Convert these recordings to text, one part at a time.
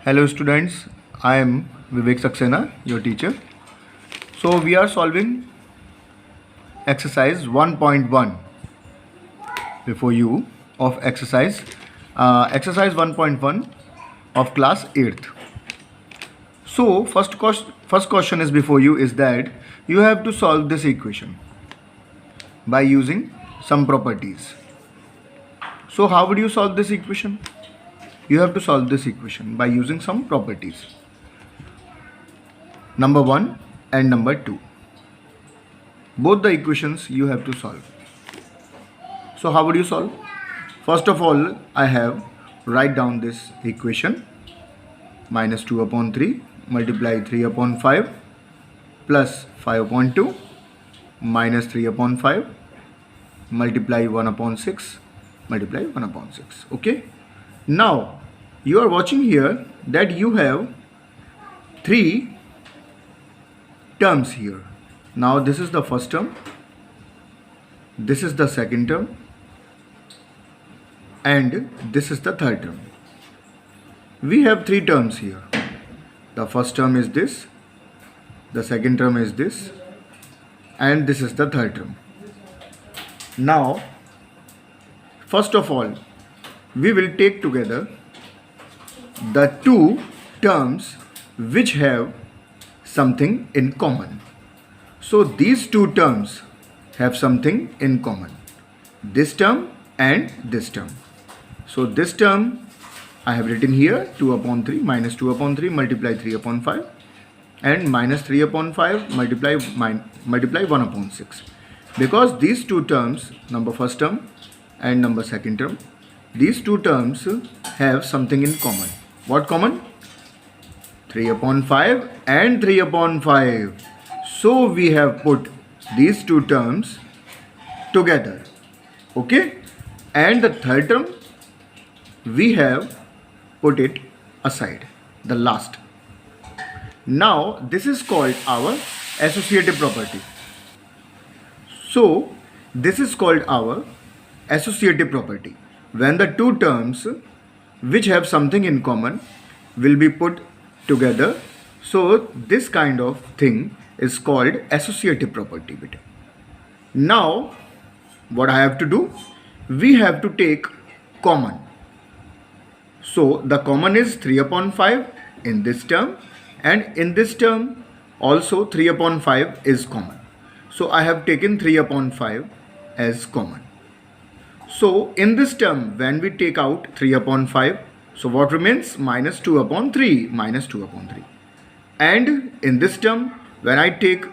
Hello students, I am Vivek Saxena, your teacher. So we are solving exercise 1.1 before you of exercise 1.1 of class 8th. So first question is before you is that you have to solve this equation by using some properties. So how would you solve this equation? You have to solve this equation by using some properties. Number 1 and number 2. Both the equations you have to solve. So how would you solve? First of all, I have write down this equation. Minus 2 upon 3 multiply 3 upon 5 plus 5 upon 2 minus 3 upon 5 multiply 1 upon 6 multiply 1 upon 6. Okay. Now you are watching here that you have 3 terms here. Now this is the first term, this is the second term, and this is the third term. We have 3 terms here. The first term is this, the second term is this, and this is the third term. Now first of all, we will take together the 2 terms which have something in common. So these 2 terms have something in common, this term and this term. So this term I have written here 2 upon 3 minus 2 upon 3 multiply 3 upon 5 and minus 3 upon 5 multiply 1 upon 6. Because these 2 terms, number first term and number second term, these 2 terms have something in common. What common? 3 upon 5 and 3 upon 5. So we have put these 2 terms together. Okay? And the third term, we have put it aside, the last. Now this is called our associative property. So this is called our associative property. When the 2 terms which have something in common will be put together, so this kind of thing is called associative property. Now what I have to do? We have to take common. So the common is 3 upon 5 in this term, and in this term also 3 upon 5 is common. So I have taken 3 upon 5 as common. So in this term, when we take out 3 upon 5, so what remains? Minus 2 upon 3, minus 2 upon 3. And in this term, when I take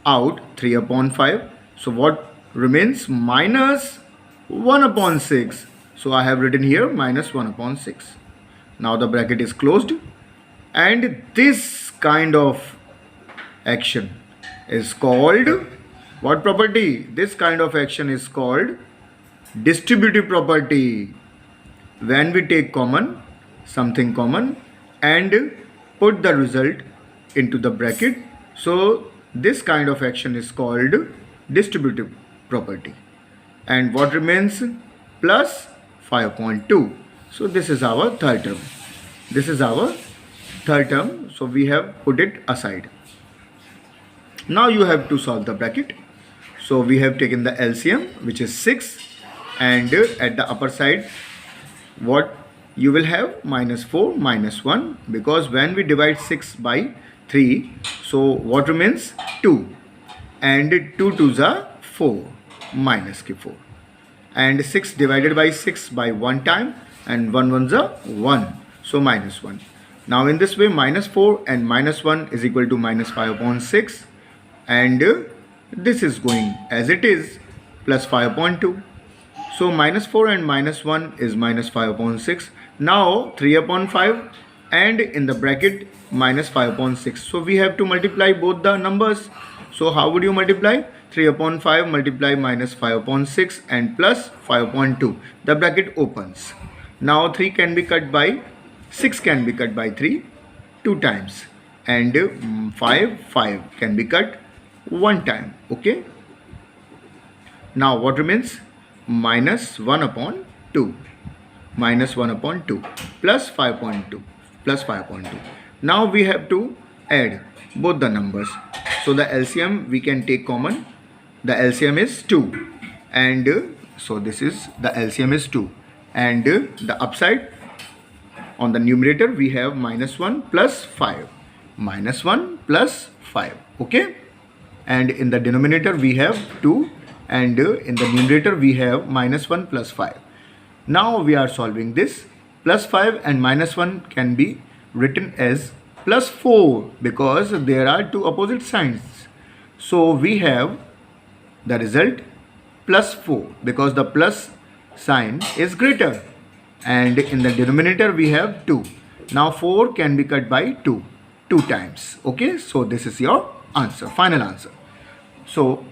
out 3 upon 5, so what remains? Minus 1 upon 6. So I have written here minus 1 upon 6. Now the bracket is closed, and this kind of action is called what property? This kind of action is called distributive property. When we take common, something common, and put the result into the bracket, so this kind of action is called distributive property. And what remains? Plus 5.2. So this is our third term. This is our third term. So we have put it aside. Now you have to solve the bracket. So we have taken the LCM, which is 6, and at the upper side what you will have? Minus 4 minus 1, because when we divide 6 by 3, so what remains? 2, and 2 2s are 4 minus 4, and 6 divided by 6 by 1 time, and 1 1s are 1, so minus 1. Now in this way, minus 4 and minus 1 is equal to minus 5 upon 6, and this is going as it is, plus 5.2. So minus 4 and minus 1 is minus 5 upon 6. Now 3 upon 5 and in the bracket minus 5 upon 6. So we have to multiply both the numbers. So how would you multiply? 3 upon 5 multiply minus 5 upon 6 and plus 5.2. The bracket opens. Now 3 can be cut by 6 can be cut by 3 2 times, and 5 can be cut 1 time. Okay. Now what remains? Minus 1 upon 2. Minus 1 upon 2 plus 5.2. plus 5.2. Now we have to add both the numbers. So the LCM we can take common. The LCM is 2, and so this is the LCM is 2, and the upside on the numerator we have -1 plus 5, -1 plus 5, okay, and in the denominator we have 2, and in the numerator we have -1 plus 5. Now we are solving this. Plus 5 and -1 can be written as plus 4 because there are two opposite signs. So we have the result plus 4 because the plus sign is greater, and in the denominator we have 2. Now 4 can be cut by 2 times. Okay, so this is your answer, final answer. So